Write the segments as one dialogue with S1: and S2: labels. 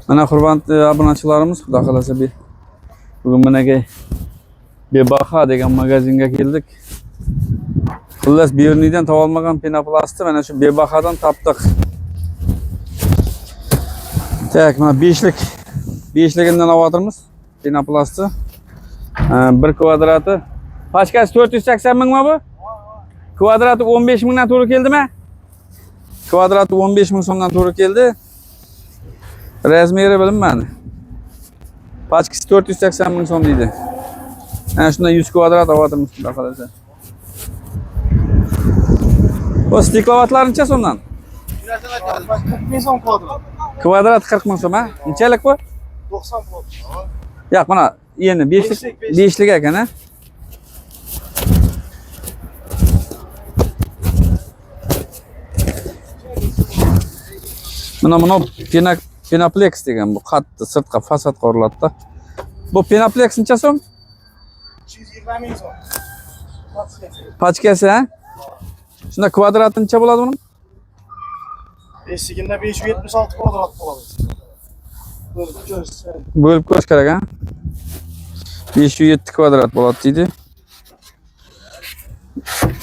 S1: Mana hurmatli obunachilarimiz, xudo xolasa bugun managa Bebaha degan magazinga keldik. Xullas Bernidan topolmagan penoplastni mana shu Bebahadan topdik. Tak, mana 5ligidan olib penoplastni. 1 kvadrati. Pachkasi 480 mingmi bu? Kvadrati 15 mingdan to'g'ri keldimi? Kvadrati 15 ming so'mdan to'g'ri keldi. Razmeri bilinmadi. Pachkasi 480 ming so'm deydi. Ana shundan 100 kvadrat olib xudo xolasa. Bu stiklovatlarıncha so'mdan?
S2: 40 ming so'm kvadrat.
S1: Kvadrat 40 ming so'm, ha? Nechalik bu?
S2: 90 kvadrat.
S1: Yo'q, mana endi 5lik ekan, ha? Mana Penaplex degan bu qattiq sirtqa fasad quriladi. Bu Penaplex necha so'm?
S2: 220 ming so'm.
S1: Pachkasi, ha? Shunda kvadrati necha bo'ladi buning?
S2: Eshigida 576 kvadrat bo'ladi.
S1: Bo'lib ko'rish kerak, ha? 507 kvadrat bo'ladi deydi.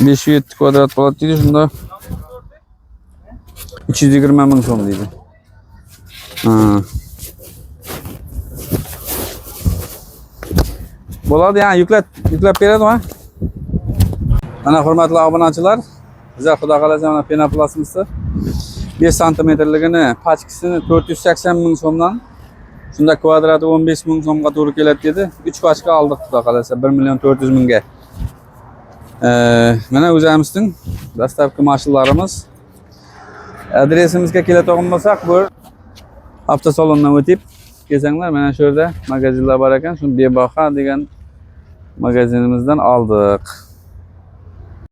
S1: 507 kvadrat bo'ladi deydi. Shunda 320 ming so'm deydi. Bo'ladi, yani yuklab beradimi? Mana hurmatli obunachilar, bizlar xudo xolasa mana penoplastimizni 5 santimetrligini pachkasini 480 ming so'mdan, shunda kvadrati 15 ming so'mga to'g'ri keladi dedi. 3 pachka oldik xudo xolasa 1 million 400 mingga. Mana o'zimizning dastlabki mashinlarimiz. Adresimizga keladigan bo'lsak, bu avtosalondan o'tib kelsanglar, mana shu yerda magazinlar bor ekan. Shuni Bebaha degan magazinimizdan oldik.